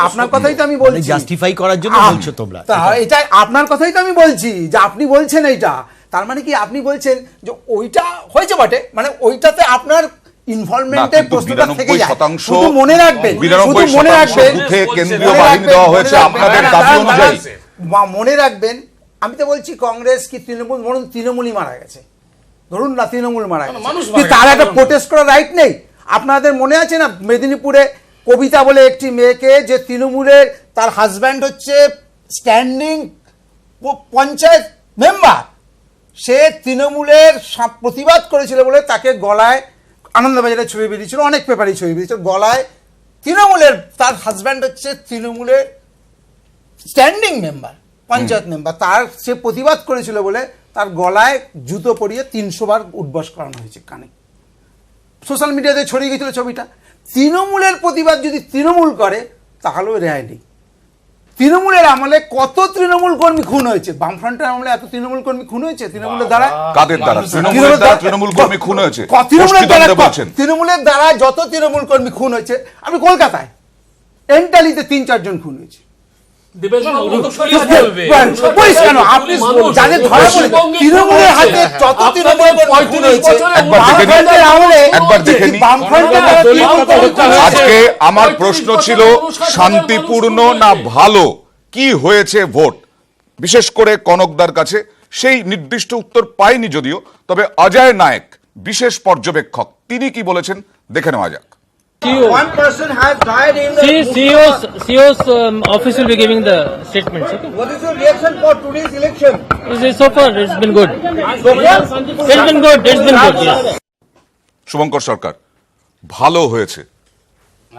আপনার কথাই তো আমি বলছি, জাস্টিফাই করার জন্য বলছো তোমরা, এটা আপনার কথাই তো আমি বলছি, যে আপনি বলছেন এইটা, তার মানে কি আপনি বলছেন যে ওইটা হয়েছে বটে, মানে ওইটাতে আপনার ইনভলভমেন্টের প্রশ্নটা থেকে যায়। শুধু মনে রাখবেন, কেন্দ্রীয় বাহিনী দেওয়া হয়েছে আপনাদের দাবি অনুযায়ী। মনে রাখবেন, আমি তো বলছি কংগ্রেস কি তৃণমূল, ধরুন তৃণমূলই মারা গেছে, ধরুন না তৃণমূল মারা গেছে, তার একটা প্রোটেস্ট করার রাইট নেই? আপনাদের মনে আছে না মেদিনীপুরে কবিতা বলে একটি মেয়েকে, যে তৃণমূলের, তার হাজব্যান্ড হচ্ছে স্ট্যান্ডিং পঞ্চায়েত মেম্বার, সে তৃণমূলের প্রতিবাদ করেছিল বলে তাকে গলায়, আনন্দবাজারে ছবি বেরিয়েছিল, অনেক পেপারে ছবি বেরিয়েছিল, গলায় তৃণমূলের, তার হাজব্যান্ড হচ্ছে তৃণমূলের স্ট্যান্ডিং মেম্বার, পঞ্চায়েত মেম্বার, তার সে প্রতিবাদ করেছিল বলে তার গলায় জুতো পরিয়ে 300 বার উঠবস করানো হয়েছে কানে। সোশ্যাল মিডিয়াতে ছড়িয়ে গেছিল ছবিটা। তৃণমূলের প্রতিবাদ যদি তৃণমূল করে তাহলেও রেহাই নেই। তৃণমূলের আমলে কত তৃণমূল কর্মী খুন হয়েছে, বামফ্রন্টের আমলে এত তৃণমূল কর্মী খুন হয়েছে তৃণমূলের দ্বারা। কাদের দ্বারা? তৃণমূলের দ্বারা তৃণমূল কর্মী খুন হয়েছে, তৃণমূলের দ্বারা যত তৃণমূল কর্মী খুন হয়েছে, আমি কলকাতায় এন্টালিতে 3-4 জন খুন হয়েছে। আজকে আমার প্রশ্ন ছিল শান্তিপূর্ণ না ভালো, কি হয়েছে ভোট, বিশেষ করে কনকদার কাছে সেই নির্দিষ্ট উত্তর পাইনি যদিও, তবে অজয় নায়েক বিশেষ পর্যবেক্ষক তিনি কি বলেছেন দেখে নেওয়া যাক। One person has died in the CEO's office will be giving the statements. Okay. What is your reaction for today's election? So far, it's been good. It's been good. Yes. Shubhankar সরকার, ভালো হয়েছে,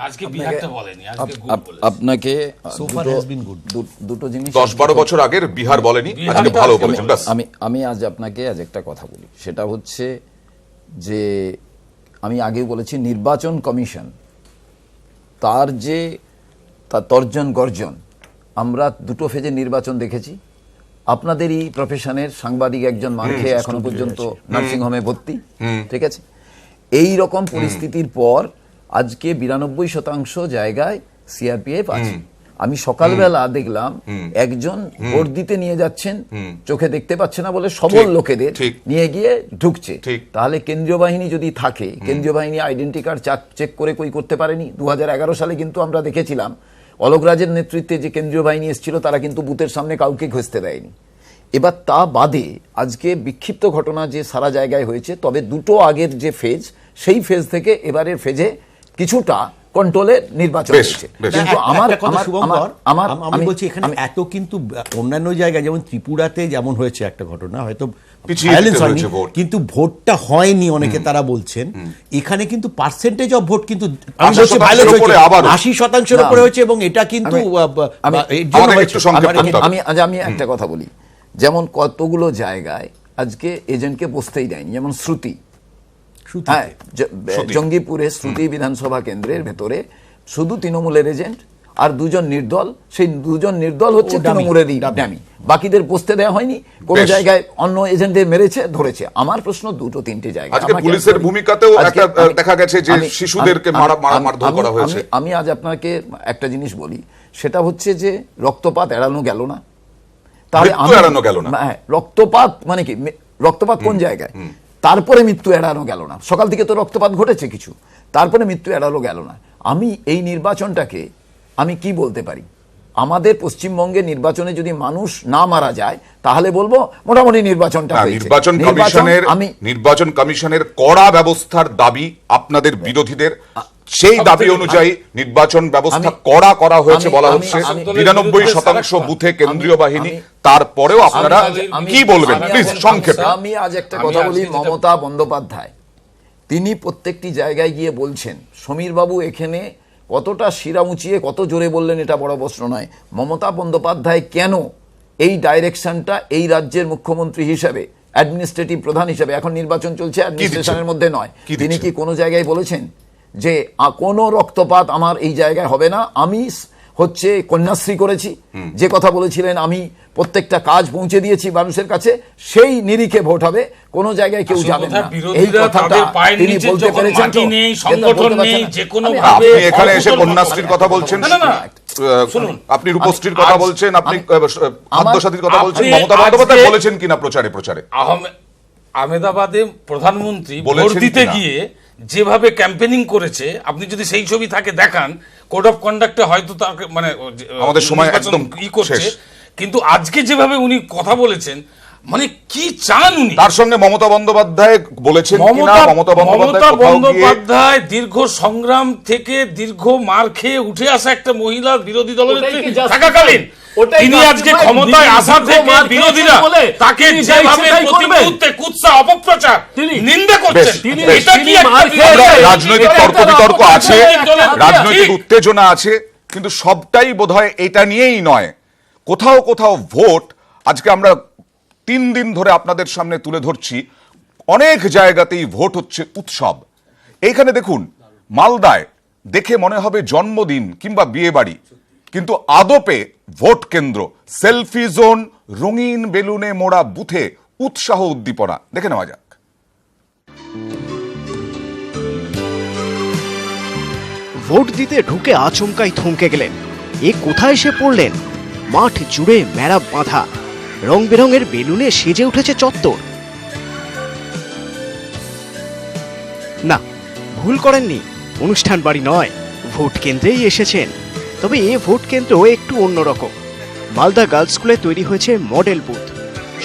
আজকে বিহারটা বলেনি, আজকে আপনাকে So far has been good. দুটো জিনিস 10-12 বছর আগের বিহার বলেনি, আজকে ভালো বলেছেন। ব্যাস। আমি আজ আপনাকে একটা কথা বলি, সেটা হচ্ছে যে আমি আগেও বলেছি নির্বাচন কমিশন তার যে তর্জন গর্জন, আমরা দুটো ফেজে নির্বাচন দেখেছি। আপনাদেরই প্রফেশনের সাংবাদিক একজন মার খেয়ে এখনো পর্যন্ত নার্সিংহোমে ভর্তি, ঠিক আছে। এই রকম পরিস্থিতির পর আজকে 92% জায়গায় সিআরপিএফ আছে। আমি সকালবেলা দেখলাম একজন ভোট দিতে নিয়ে যাচ্ছেন, চোখে দেখতে পাচ্ছে না বলে সবল লোকেদের নিয়ে গিয়ে ঢুকছে। তাহলে কেন্দ্রীয় বাহিনী যদি থাকে, কেন্দ্রীয় বাহিনী আইডেন্টি কার্ড চেক করে কই করতে পারেনি? 2011 সালে কিন্তু আমরা দেখেছিলাম অলোক রাজের নেতৃত্বে যে কেন্দ্রীয় বাহিনী এসেছিল, তারা কিন্তু বুথের সামনে কাউকে ঘষতে দেয়নি। এবার তা বাদে আজকে বিক্ষিপ্ত ঘটনা যে সারা জায়গায় হয়েছে, তবে দুটো আগের যে ফেজ, সেই ফেজ থেকে এবারের ফেজে কিছুটা কন্ট্রোলের নির্বাচন হয়েছে। কিন্তু আমি বলছি এখানে এত কিন্তু অন্যান্য জায়গায় যেমন ত্রিপুরাতে যেমন হয়েছে একটা ঘটনা, হয়তো কিন্তু ভোটটা হয়নি অনেকে তারা বলছেন, এখানে কিন্তু পার্সেন্টেজ অফ ভোট কিন্তু 80% উপরে হয়েছে, এবং এটা কিন্তু আমি একটা কথা বলি, যেমন কতগুলো জায়গায় আজকে এজেন্টকে বসতেই দেয়নি, যেমন শ্রুতি, হ্যাঁ, জঙ্গিপুরে শ্রুতি বিধানসভা কেন্দ্রের ভেতরে শুধু তৃণমূলের এজেন্ট আর দুজন নির্দল, সেই দুজন নির্দল হচ্ছে তৃণমূলেরই ডামি, বাকিদের বসতে দেওয়া হয়নি। কোন জায়গায় অন্য এজেন্টদের মেরেছে, ধরেছে। আমার প্রশ্ন দুটো তিনটে জায়গায় পুলিশের ভূমিকাতেও দেখা গেছে যে শিশুদেরকে মারধর করা হয়েছে। আমি আজ আপনাকে একটা জিনিস বলি, সেটা হচ্ছে যে রক্তপাত এড়ানো গেল না। তাহলে এড়ানো গেল না, রক্তপাত মানে কি? রক্তপাত কোন জায়গায়? তারপরে মৃত্যু এড়ানো গেল না। সকাল থেকে তো রক্তপাত ঘটেছে কিছু, তারপরে মৃত্যু এড়ানো গেল না। আমি এই নির্বাচনটাকে আমি কি বলতে পারি, আমাদের পশ্চিমবঙ্গের নির্বাচনে যদি মানুষ না মারা যায় তাহলে বলবো মোটামুটি নির্বাচনটা হয়েছে। নির্বাচন কমিশনের কড়া ব্যবস্থার দাবি আপনাদের বিরোধীদের, সেই দাবি অনুযায়ী নির্বাচন ব্যবস্থা কড়া করা হয়েছে বলা হচ্ছে। 99% বুথে কেন্দ্রীয় বাহিনী, তারপরেও আপনারা কি বলবেন প্লিজ সংক্ষেপে? আমি আজ একটা কথা বলি, মমতা বন্দ্যোপাধ্যায় তিনি প্রত্যেকটি জায়গায় গিয়ে বলছেন, সমীর বাবু এখানে কতটা শিরা উঁচিয়ে কত জোরে বললেন এটা বড় প্রশ্ন নয়। মমতা বন্দ্যোপাধ্যায় কেন এই ডাইরেকশনটা এই রাজ্যের মুখ্যমন্ত্রী হিসেবে, অ্যাডমিনিস্ট্রেটিভ প্রধান হিসেবে, এখন নির্বাচন চলছে, অ্যাডমিনিস্ট্রেশনের মধ্যে নয়, তিনি কি কোনো জায়গায় বলেছেন যে কোনো রক্তপাত আমার এই জায়গায় হবে না? আমি হচ্ছে কন্যাশ্রী করেছি, যে কথা বলেছিলেন আমি প্রত্যেকটা কাজ পৌঁছে দিয়েছি মানুষের কাছে, সেই নিরিখে ভোট হবে, কোন জায়গায় কেউ যাবে না। এই কথাটা তিনি বলতে পেরেছেন তো? সংগঠন নেই, যে কোনো ভাবে এখানে এসে কন্যাশ্রীর কথা বলছেন, আপনি রূপশ্রীর কথা বলছেন, আপনি খাদ্যসাথীর কথা বলছেন, মমতা বন্দ্যোপাধ্যায় বলেছেন কিনা প্রচারে প্রচারে? আহমেদাবাদে প্রধানমন্ত্রী ভোট দিতে গিয়ে যেভাবে ক্যাম্পেনিং করেছে, আপনি যদি সেই ছবি থাকে দেখান, কোড অফ কন্ডাক্টে হয়তো তাকে মানে আমাদের সময় একদম ই করছে, কিন্তু আজকে যেভাবে উনি কথা বলেছেন, মানে কি চান উনি? তার সঙ্গে মমতা বন্দ্যোপাধ্যায় বলেছেন কিনা? মমতা বন্দ্যোপাধ্যায় দীর্ঘ সংগ্রাম থেকে দীর্ঘ মার খেয়ে উঠে আসা একটা মহিলা বিরোধী দলের থাকাকালীন তিনি আজকে ক্ষমতায় আসা থেকে বিরোধীরা তাকে যেভাবে প্রতি মুহূর্তে কুৎসা অপপ্রচার নিন্দা করছেন, এটা কি রাজনৈতিক তর্ক বিতর্ক আছে, রাজনৈতিক উত্তেজনা আছে, কিন্তু সবটাই বোধহয় এটা নিয়েই নয়। কোথাও কোথাও ভোট, আজকে আমরা 3 দিন ধরে আপনাদের সামনে তুলে ধরছি, অনেক জায়গাতেই ভোট হচ্ছে উৎসব। এইখানে দেখুন, মালদায় দেখে মনে হবে জন্মদিন কিংবা বিয়ে বাড়ি, কিন্তু আদপে ভোট কেন্দ্র, সেলফি জোন, রঙিন বেলুনে মোড়া বুথে উৎসাহ উদ্দীপনা। দেখে নেওয়া যাক। ভোট দিতে ঢুকে আচমকাই থমকে গেলেন। এ কোথায় এসে পড়লেন? মাঠ জুড়ে মেরা বাঁধা, রং বেরঙের বেলুনে সেজে উঠেছে চত্বর। না, ভুল করেননি, অনুষ্ঠান বাড়ি নয়, ভোট কেন্দ্রেই এসেছেন। তবে এ ভোট কেন্দ্র একটু অন্যরকম। মালদা গার্লস স্কুলে তৈরি হয়েছে মডেল বুথ।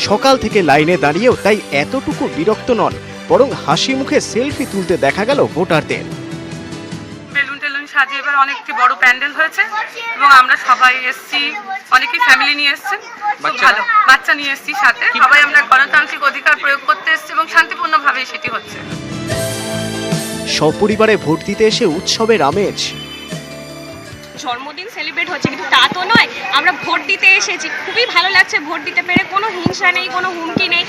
সকাল থেকে লাইনে দাঁড়িয়েও তাই এতটুকু বিরক্ত নন, বরং হাসি মুখে সেলফি তুলতে দেখা গেল ভোটারদের। বেলুন টেলুন সাজিয়ে এবার অনেকটি বড় প্যান্ডেল হয়েছে এবং আমরা সবাই এসছি, অনেকেই ফ্যামিলি নিয়ে এসছেন, ভালো বাচ্চা নিয়ে এসছি সাথে। সবাই আমরা গণতান্ত্রিক অধিকার প্রয়োগ করতে এসছি এবং শান্তিপূর্ণভাবেই সেটি হচ্ছে। সপরিবারে ভোট দিতে এসে উৎসবের আমেজ। জন্মদিন সেলিব্রেট হচ্ছে, কিন্তু তা তো নয়। আমরা ভোট দিতে এসেছি, খুবই ভালো লাগছে ভোট দিতে পেরে, কোনো হিংসা নেই, কোনো হুমকি নেই।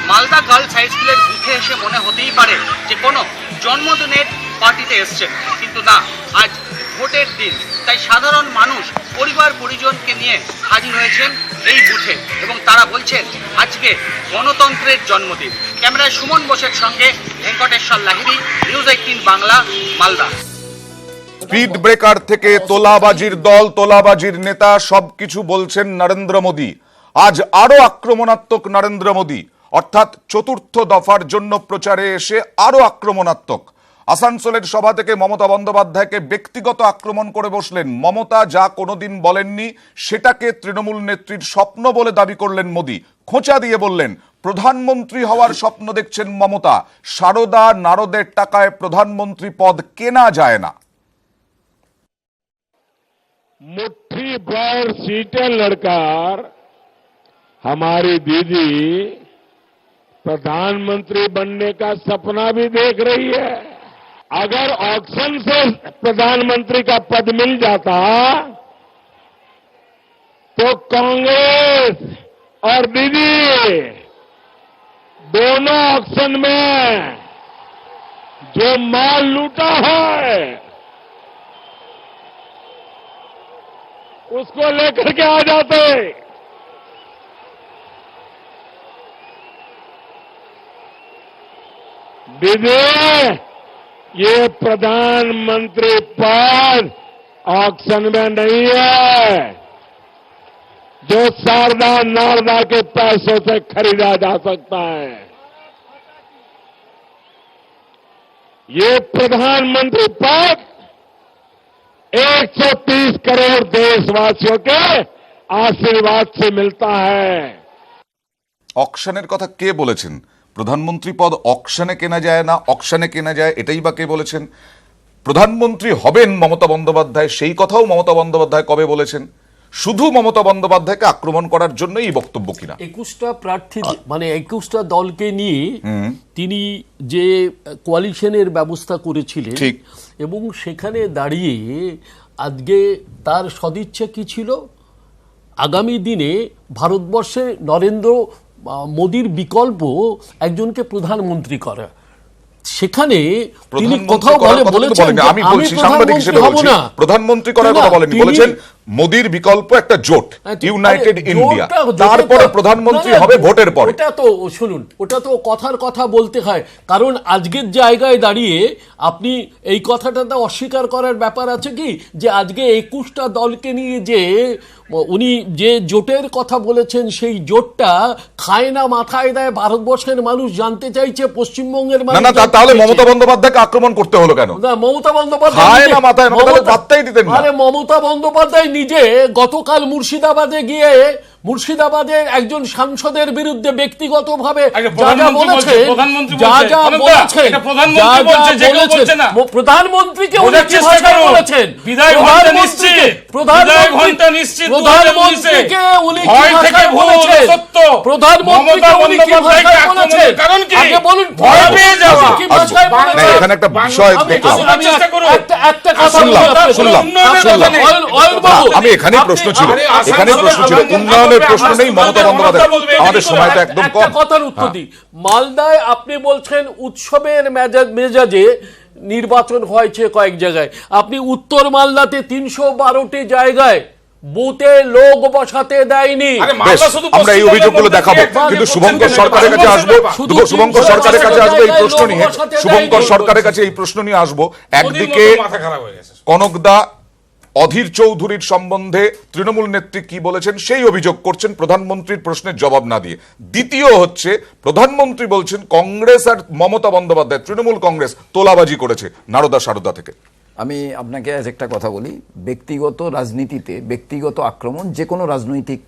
মালদা গার্লস হাই স্কুলের বুথে এসে মনে হতেই পারে যে কোনো জন্মদিনের পার্টিতে এসছেন, কিন্তু না, আজ ভোটের দিন, তাই সাধারণ মানুষ পরিবার পরিজনকে নিয়ে হাজির হয়েছেন এই বুথে এবং তারা বলছেন আজকে গণতন্ত্রের জন্মদিন। ক্যামেরায় সুমন বোসের সঙ্গে Venkateshwar Lahiri, news 18 Bangla, Malda. Speed breaker থেকে তোলাবাজির দল, তোলাবাজির নেতা, সবকিছু বলছেন নরেন্দ্র মোদী। আজ আরো আক্রমণাত্মক নরেন্দ্র মোদী, অর্থাৎ চতুর্থ দফার জন্য প্রচারে এসে আরো আক্রমণাত্মক। আসানসোলের সভা থেকে মমতা বন্দ্যোপাধ্যায়কে ব্যক্তিগত আক্রমণ করে বসলেন। মমতা যা কোনোদিন বলেননি সেটাকে তৃণমূল নেত্রীর স্বপ্ন বলে দাবি করলেন মোদী। খোঁচা দিয়ে বললেন প্রধানমন্ত্রী হওয়ার স্বপ্ন দেখছেন মমতা। সারদা নারদের টাকায় প্রধানমন্ত্রী পদ কেনা যায় না। मुट्ठी भर सीटें लड़कर हमारी दीदी प्रधानमंत्री बनने का सपना भी देख रही है। अगर ऑक्शन से प्रधानमंत्री का पद मिल जाता तो कांग्रेस और दीदी दोनों ऑक्शन में जो माल लूटा है उसको लेकर के आ जाते। दीदी, ये प्रधानमंत्री पद ऑक्शन में नहीं है जो शारदा नारदा के पैसों से खरीदा जा सकता है। ये प्रधानमंत्री पद 130 करोड़ देशवासियों के आशीर्वाद से मिलता है। অকশনের কথা কে বলেছেন? প্রধানমন্ত্রী পদ অকশনে কেনা যায় না, অকশনে কেনা যায়, এটাই বা কে বলেছেন? প্রধানমন্ত্রী হবেন মমতা বন্দ্যোপাধ্যায়, সেই কথাও মমতা বন্দ্যোপাধ্যায় কবে বলেছেন? শুধু মমতা বন্দ্যোপাধ্যায়কে আক্রমণ করার জন্যই এই বক্তব্য কিনা? 21টা প্রার্থী মানে 21টা দলকে নিয়ে তিনি যে কোয়ালিশনের ব্যবস্থা করেছিলেন এবং সেখানে দাঁড়িয়ে আজকে তার সদিচ্ছা কি ছিল? আগামী দিনে ভারতবর্ষে নরেন্দ্র মোদীর বিকল্প একজনকে প্রধানমন্ত্রী করা। সেখানে তিনি কোথাও বলেছেন আমি বলছি সাংবাদিক হিসেবে বলছি, প্রধানমন্ত্রী করার কথা বলেননি, বলেছেন মোদীর বিকল্প একটা জোট, ইউনাইটেড ইন্ডিয়া, তারপরে প্রধানমন্ত্রী হবে ভোটের পরে। ওটা তো শুনুন, ওটা তো কথার কথা বলতে হয়, কারণ আজকের জায়গায় দাঁড়িয়ে আপনি এই কথাটা তো অস্বীকার করার ব্যাপার আছে কি যে আজকে 21টা দলকে নিয়ে যে উনি যে জোটের কথা বলেছেন সেই জোটটা খায় না মাথায় দেয় ভারতবর্ষের মানুষ জানতে চাইছে, পশ্চিমবঙ্গের মানুষ। না তাহলে মমতা বন্দ্যোপাধ্যায়কে আক্রমণ করতে হলো কেন? মমতা বন্দ্যোপাধ্যায় খায় না মাথায়, বার্তাই দিতেন না। আরে মমতা বন্দ্যোপাধ্যায় নিজে গতকাল মুর্শিদাবাদে গিয়ে মুর্শিদাবাদের একজন সাংসদের বিরুদ্ধে ব্যক্তিগতভাবে প্রধানমন্ত্রীকে এখানে একটা বিষয় দেখলাম, আমি এখানেই প্রশ্ন ছিল, উন্নয়নের প্রশ্ন নেই, মমতা বন্দ্যোপাধ্যায়, আমাদের সময়টা একদম কম। কথার উত্তর দিই, মালদায় আপনি বলছেন উৎসবের মেজাজে নির্বাচন হয়েছে কয়েক জায়গায়, আপনি উত্তর মালদাতে 312টি জায়গায় বুথে লোক বসাতে দেয়নি। আমরা এই অভিযোগগুলো দেখাবো, কিন্তু শুভঙ্কর সরকারের কাছে আসবো, শুভঙ্কর সরকারের কাছে আসবো এই প্রশ্ন নিয়ে, শুভঙ্কর সরকারের কাছে এই প্রশ্ন নিয়ে আসবো। একদিকে কনকদা অধীর চৌধুরীর সম্বন্ধে তৃণমূল নেত্রী কি বলেছেন সেই অভিযোগ করছেন প্রধানমন্ত্রীর প্রশ্নের জবাব না দিয়ে। দ্বিতীয় হচ্ছে প্রধানমন্ত্রী বলছেন কংগ্রেস আর মমতা বন্দ্যোপাধ্যায়, তৃণমূল কংগ্রেস তোলাবাজি করেছে নারদা সারদা থেকে। আমি আপনাকে আজ একটা কথা বলি, ব্যক্তিগত রাজনীতিতে ব্যক্তিগত আক্রমণ যে কোনো রাজনৈতিক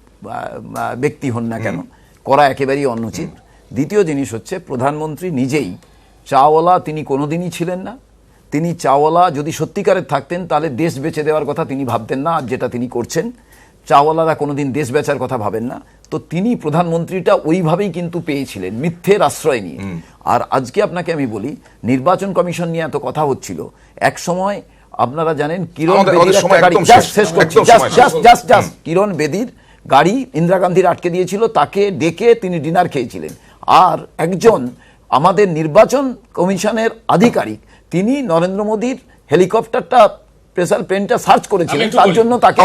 ব্যক্তি হন না কেন করা একেবারেই অনুচিত। দ্বিতীয় জিনিস হচ্ছে প্রধানমন্ত্রী নিজেই চাওয়ালা তিনি কোনোদিনই ছিলেন না। তিনি চাওয়ালা যদি সত্যিকারের থাকতেন তাহলে দেশ বেচে দেওয়ার কথা তিনি ভাবতেন না, আর যেটা তিনি করছেন। চাওয়ালারা কোনোদিন দেশ বেচার কথা ভাবেন না, তো তিনি প্রধানমন্ত্রীটা ওইভাবেই কিন্তু পেয়েছিলেন মিথ্যের আশ্রয় নিয়ে। আর আজকে আপনাকে আমি বলি, নির্বাচন কমিশন নিয়ে এত কথা হচ্ছিল, এক সময় আপনারা জানেন কিরণ আমাদের বেদির সময় একটা গাড়ি একদম জাস্ট শেষ, শেষ করছি একদম সময় শেষ। জাস্ট কিরণ বেদির গাড়ি ইন্দিরা গান্ধীর আটকে দিয়েছিল, তাকে ডেকে তিনি ডিনার খেয়েছিলেন। আর একজন আমাদের নির্বাচন কমিশনের আধিকারিক, তিনি নরেন্দ্র মোদীর হেলিকপ্টারটা স্পেশাল প্লেনটা সার্চ করেছিলেন, তার জন্য তাকে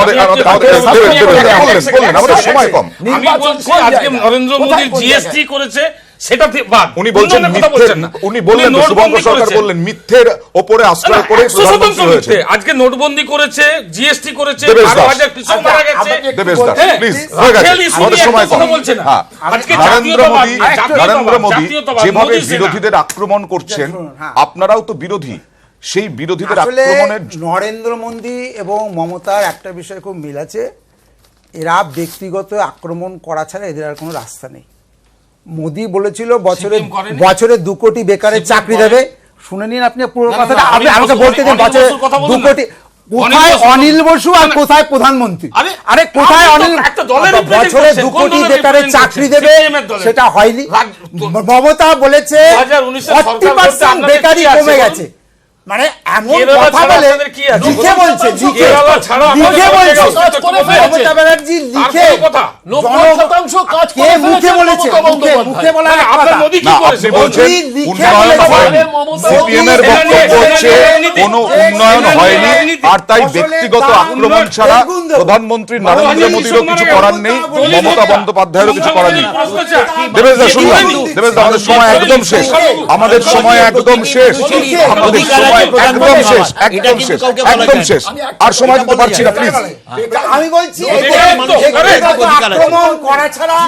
সময় কম। আমি বলছি আজকে নরেন্দ্র মোদীর জিএসটি করেছে সেটা বাদ। উনি বলছেন উনি বললেন শুভঙ্কর সরকার বললেন মিথ্যের ওপরে আশ্রয় করে প্রধানমন্ত্রী হয়েছে। আজকে নোটবন্দি করেছে, জিএসটি করেছে, দেবেশ দাস, 12,000 কৃষক মারা গেছে। দেবেশ দাস প্লিজ, হয়ে গেছে আমাদের সময় কম। হ্যাঁ, নরেন্দ্র মোদী যেভাবে বিরোধীদের আক্রমণ করছেন, আপনারাও তো বিরোধী, সেই বিরোধীদের আসলে আক্রমণের নরেন্দ্র মোদী এবং মমতার একটা বিষয় খুব মিল আছে, এরা ব্যক্তিগত আক্রমণ করা ছাড়া এদের আর কোনো রাস্তা নেই। মোদী বলেছিল বছরে 2 কোটি বেকারের চাকরি দেবে, শুনে নিন আপনি পুরো কথাটা, আপনি আমাকে বলতে দিন। বছরে 2 কোটি, কোথায় অনিল বসু আর কোথায় প্রধানমন্ত্রী? আরে কোথায় অনিল? বছরে 2 কোটি বেকারের চাকরি দেবে, সেটা হয়নি। মমতা বলেছে 40% বেকারি কমে গেছে। মানে এমন কথা বলে লিখে বলছে, লিখে বলছে মমতা ব্যানার্জি, লিখে 90% কাজ করে মুখে বলেছে, মুখে বলা আপনি বলছেন উন্নয়ন হয়নি, সিপিএম এর বক্তব্য হচ্ছে কোনো উন্নয়ন হয়নি, আর তাই ব্যক্তিগত আক্রমণ ছাড়া প্রধানমন্ত্রী নরেন্দ্র মোদীরও কিছু করার নেই, মমতা বন্দ্যোপাধ্যায়েরও কিছু করার নেই। দেবেশ দা শুনলাম, দেবেশ দা আমাদের সময় একদম শেষ, আমাদের সময় একদম শেষ, আমাদের সময় একদম শেষ, একদম শেষ, একদম শেষ, আর সময় দিতে পারছি না প্লিজ। আমি বলছি আক্রমণ করা ছাড়া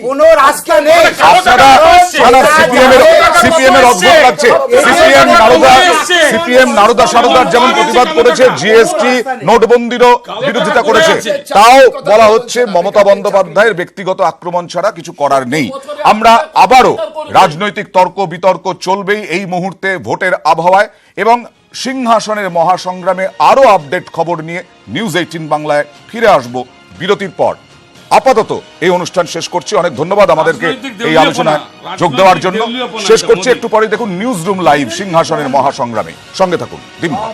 কোনো রাস্তা নেই। আপনারা সিপিএম এর অদ্ভুত লাগছে, সিপিএম নারদা সারদার যেমন প্রতিবাদ করেছে, জিএসটি নোটবন্দিরও বিরোধিতা করেছে, তাও বলা হচ্ছে মমতা বন্দ্যোপাধ্যায়ের ব্যক্তিগত আক্রমণ ছাড়া কিছু করার নেই। আমরা আবারও রাজনৈতিক তর্ক বিতর্ক চলবেই এই মুহূর্তে ভোটের আবহাওয়ায়, এবং সিংহাসনের মহাসংগ্রামে আরো আপডেট খবর নিয়ে নিউজ 18 বাংলায় ফিরে আসব বিরতির পর। আপাতত এই অনুষ্ঠান শেষ করছি, অনেক ধন্যবাদ আমাদেরকে এই আলোচনায় যোগ দেওয়ার জন্য। শেষ করছি, একটু পরে দেখুন নিউজ রুম লাইভ সিংহাসনের মহাসংগ্রামে, সঙ্গে থাকুন দিনভর।